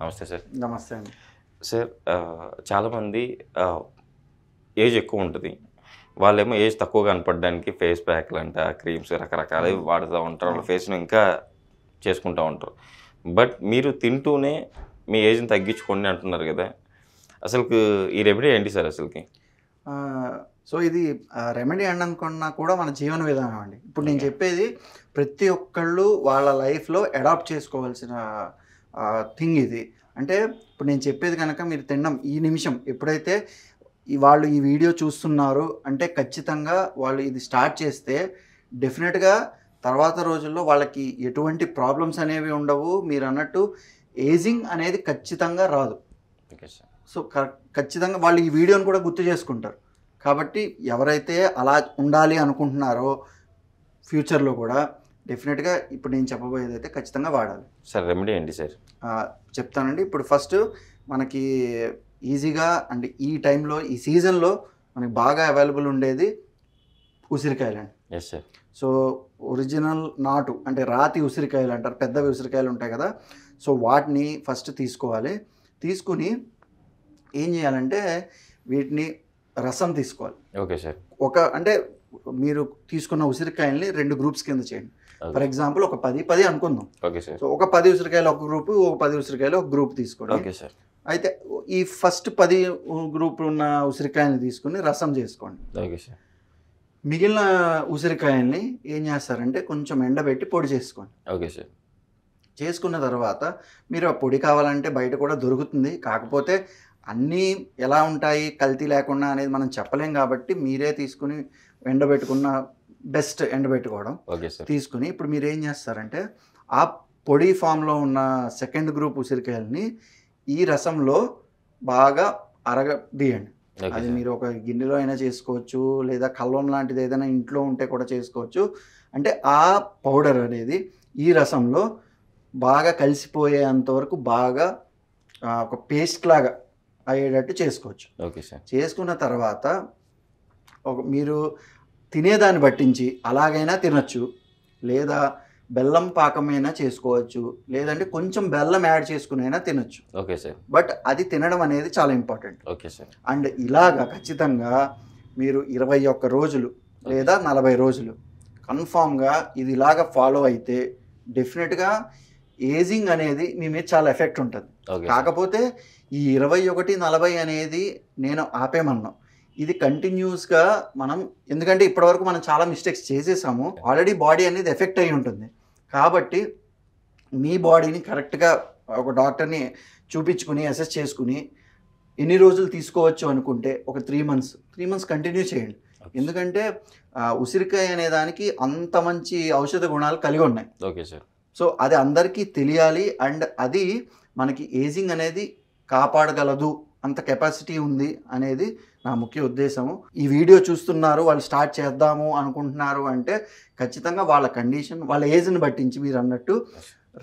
నమస్తే సార్. నమస్తే అండి. సార్ చాలామంది ఏజ్ ఎక్కువ ఉంటుంది. వాళ్ళేమో ఏజ్ తక్కువ కనపడడానికి ఫేస్ ప్యాక్‌లంట, క్రీమ్స్ రకరకాలవి వాడుతూ ఉంటారు. వాళ్ళ ఫేస్‌ను ఇంకా చేసుకుంటూ ఉంటారు. బట్ మీరు తింటూనే మీ ఏజ్‌ని తగ్గించుకోండి అంటున్నారు కదా! అసలుకు ఈ రెమెడీ ఏంటి సార్ అసలుకి? సో ఇది రెమెడీ అననుకున్నా కూడా మన జీవన విధానం అండి. ఇప్పుడు నేను చెప్పేది ప్రతి ఒక్కళ్ళు వాళ్ళ లైఫ్‌లో అడాప్ట్ చేసుకోవాల్సిన థింగ్ ఇది. అంటే ఇప్పుడు నేను చెప్పేది కనుక మీరు తినడం ఈ నిమిషం ఎప్పుడైతే వాళ్ళు ఈ వీడియో చూస్తున్నారు అంటే ఖచ్చితంగా వాళ్ళు ఇది స్టార్ట్ చేస్తే డెఫినెట్‌గా తర్వాత రోజుల్లో వాళ్ళకి ఎటువంటి ప్రాబ్లమ్స్ అనేవి ఉండవు. మీరన్నట్టు ఏజింగ్ అనేది ఖచ్చితంగా రాదు. Okay sir. సో ఖచ్చితంగా వాళ్ళు ఈ వీడియోని కూడా గుర్తు చేసుకుంటారు. కాబట్టి ఎవరైతే అలా ఉండాలి అనుకుంటున్నారో ఫ్యూచర్‌లో కూడా డెఫినెట్‌గా ఇప్పుడు నేను చెప్పబోయేదైతే ఖచ్చితంగా వాడాలి. సార్ రెమెడీ ఏంటి సార్? చెప్తానండి. ఇప్పుడు ఫస్ట్ మనకి ఈజీగా అంటే ఈ టైంలో ఈ సీజన్‌లో మనకి బాగా అవైలబుల్ ఉండేది ఉసిరికాయలండి. Yes sir. సో ఒరిజినల్ నాటు అంటే రాతి ఉసిరికాయలు అంటారు. పెద్దవి ఉసిరికాయలు ఉంటాయి కదా! సో వాటిని ఫస్ట్ తీసుకోవాలి. తీసుకుని ఏం చేయాలంటే వీటిని రసం తీసుకోవాలి. Okay sir. అంటే మీరు తీసుకున్న ఉసిరికాయల్ని 2 గ్రూప్స్ కింద చేయండి. ఫర్ ఎగ్జాంపుల్ ఒక 10 అనుకుందాం. Okay sir. సో ఒక 10 ఉసిరికాయలు ఒక గ్రూపు, ఒక 10 ఉసిరికాయలు ఒక గ్రూప్ తీసుకోండి. Okay sir. అయితే ఈ ఫస్ట్ 10 గ్రూపులు ఉన్న ఉసిరికాయల్ని తీసుకుని రసం చేసుకోండి. Okay sir. మిగిలిన ఉసిరికాయల్ని ఏం చేస్తారంటే కొంచెం ఎండబెట్టి పొడి చేసుకోండి. Okay sir. చేసుకున్న తర్వాత మీరు ఆ పొడి కావాలంటే బయట కూడా దొరుకుతుంది. కాకపోతే అన్నీ ఎలా ఉంటాయి కల్తీ లేకుండా అనేది మనం చెప్పలేం కాబట్టి మీరే తీసుకుని ఎండబెట్టుకున్న బెస్ట్ ఎండబెట్టుకోవడం. Okay sir. తీసుకుని ఇప్పుడు మీరు ఏం చేస్తారంటే ఆ పొడి ఫామ్లో ఉన్న సెకండ్ గ్రూప్ ఉసిరికాయలని ఈ రసంలో బాగా అరగదీయండి. అది మీరు ఒక గిన్నెలో అయినా చేసుకోవచ్చు, లేదా కల్వం లాంటిది ఏదైనా ఇంట్లో ఉంటే కూడా చేసుకోవచ్చు. అంటే ఆ పౌడర్ అనేది ఈ రసంలో బాగా కలిసిపోయేంత వరకు బాగా ఒక పేస్ట్ లాగా అయ్యేటట్టు చేసుకోవచ్చు. Okay sir. చేసుకున్న తర్వాత మీరు తినేదాన్ని పట్టించి అలాగైనా తినచ్చు, లేదా బెల్లం పాకమైనా చేసుకోవచ్చు, లేదంటే కొంచెం బెల్లం యాడ్ చేసుకునైనా తినచ్చు. Okay sir. బట్ అది తినడం అనేది చాలా ఇంపార్టెంట్. Okay sir. అండ్ ఇలాగా ఖచ్చితంగా మీరు 21 రోజులు లేదా 40 రోజులు కన్ఫామ్గా ఇది ఇలాగా ఫాలో అయితే డెఫినెట్గా ఏజింగ్ అనేది మీ మీద చాలా ఎఫెక్ట్ ఉంటుంది. కాకపోతే ఈ 21, 40 అనేది నేను ఆపేమన్నా, ఇది కంటిన్యూస్గా మనం, ఎందుకంటే ఇప్పటివరకు మనం చాలా మిస్టేక్స్ చేసేసాము, ఆల్రెడీ బాడీ అనేది ఎఫెక్ట్ అయి ఉంటుంది. కాబట్టి మీ బాడీని కరెక్ట్గా ఒక డాక్టర్ని చూపించుకుని అసెస్ చేసుకుని ఎన్ని రోజులు తీసుకోవచ్చు అనుకుంటే ఒక 3 మంత్స్ కంటిన్యూ చేయండి. ఎందుకంటే ఉసిరికాయ అనే దానికి అంత మంచి ఔషధ గుణాలు కలిగి ఉన్నాయి. Okay sir. సో అది అందరికీ తెలియాలి. అండ్ అది మనకి ఏజింగ్ అనేది కాపాడగలదు, అంత కెపాసిటీ ఉంది అనేది నా ముఖ్య ఉద్దేశము. ఈ వీడియో చూస్తున్నారు, వాళ్ళు స్టార్ట్ చేద్దాము అనుకుంటున్నారు అంటే ఖచ్చితంగా వాళ్ళ కండిషన్, వాళ్ళ ఏజ్ని బట్టించి మీరు అన్నట్టు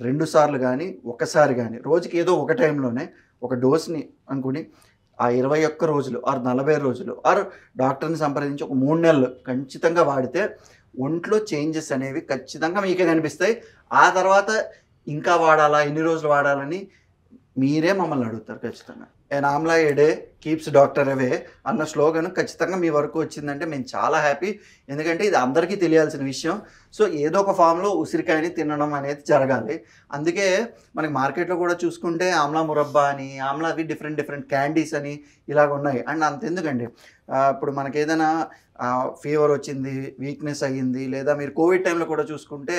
2 సార్లు కానీ ఒకసారి కానీ రోజుకి ఏదో ఒక టైంలోనే ఒక డోస్ని అనుకుని ఆ 21 రోజులు ఆర్ 40 రోజులు ఆర్ డాక్టర్ని సంప్రదించి ఒక 3 నెలలు ఖచ్చితంగా వాడితే ఒంట్లో చేంజెస్ అనేవి ఖచ్చితంగా మీకే కనిపిస్తాయి. ఆ తర్వాత ఇంకా వాడాలా, ఎన్ని రోజులు వాడాలని మీరే మమ్మల్ని అడుగుతారు ఖచ్చితంగా. ఎన్ ఆమ్లా ఏ డే కీప్స్ డాక్టర్ అవే అన్న స్లోగన్ ఖచ్చితంగా మీ వరకు వచ్చిందంటే మేము చాలా హ్యాపీ. ఎందుకంటే ఇది అందరికీ తెలియాల్సిన విషయం. సో ఏదో ఒక ఫామ్లో ఉసిరికాయని తినడం అనేది జరగాలి. అందుకే మనకి మార్కెట్లో కూడా చూసుకుంటే ఆమ్లా మురబ్బా అని, ఆమ్లావి డిఫరెంట్ క్యాండీస్ అని ఇలాగ ఉన్నాయి. అండ్ అంతెందుకండి, ఇప్పుడు మనకి ఏదైనా ఫీవర్ వచ్చింది, వీక్నెస్ అయ్యింది, లేదా మీరు కోవిడ్ టైంలో కూడా చూసుకుంటే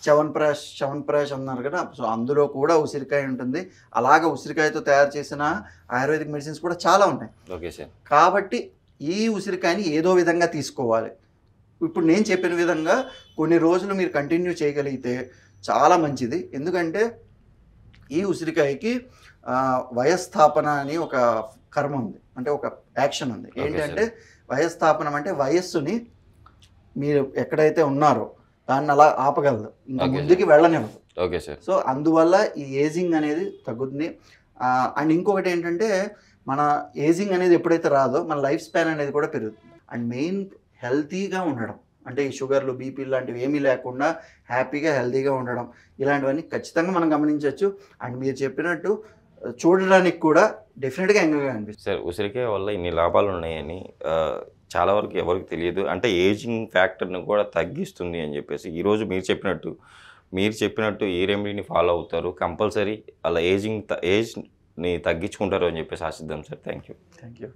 చ్యవన్ప్రాష్ అన్నారు కదా, సో అందులో కూడా ఉసిరికాయ ఉంటుంది. అలాగే ఉసిరికాయతో తయారు చేసిన ఆయుర్వేదిక్ మెడిసిన్స్ కూడా చాలా ఉన్నాయి. Okay sir. కాబట్టి ఈ ఉసిరికాయని ఏదో విధంగా తీసుకోవాలి. ఇప్పుడు నేను చెప్పిన విధంగా కొన్ని రోజులు మీరు కంటిన్యూ చేయగలిగితే చాలా మంచిది. ఎందుకంటే ఈ ఉసిరికాయకి వయస్థాపన అని ఒక కర్మ ఉంది, అంటే ఒక యాక్షన్ ఉంది. ఏంటంటే వయస్థాపనం అంటే వయస్సుని మీరు ఎక్కడైతే ఉన్నారో దాన్ని అలా ఆపగలదు, ఇంకా ముందుకి వెళ్ళనివ్వదు. Okay sir. సో అందువల్ల ఈ ఏజింగ్ అనేది తగ్గుతుంది. అండ్ ఇంకొకటి ఏంటంటే మన ఏజింగ్ అనేది ఎప్పుడైతే రాదో మన లైఫ్ స్పాన్ అనేది కూడా పెరుగుతుంది. అండ్ మెయిన్ హెల్తీగా ఉండడం, అంటే ఈ షుగర్లు, బీపీలు లాంటివి ఏమీ లేకుండా హ్యాపీగా హెల్తీగా ఉండడం, ఇలాంటివన్నీ ఖచ్చితంగా మనం గమనించవచ్చు. అండ్ మీరు చెప్పినట్టు చూడడానికి కూడా డెఫినెట్గా యంగ్గా అనిపిస్తుంది. సార్ ఉసిరికాయ వల్ల ఇన్ని లాభాలు ఉన్నాయని చాలా వరకు ఎవరికి తెలియదు. అంటే ఏజింగ్ ఫ్యాక్టర్ని కూడా తగ్గిస్తుంది అని చెప్పేసి ఈరోజు మీరు చెప్పినట్టు ఈ రెమెడీని ఫాలో అవుతారు, కంపల్సరీ అలా ఏజ్ని తగ్గించుకుంటారు అని చెప్పేసి ఆశిద్దాం సార్. Thank you.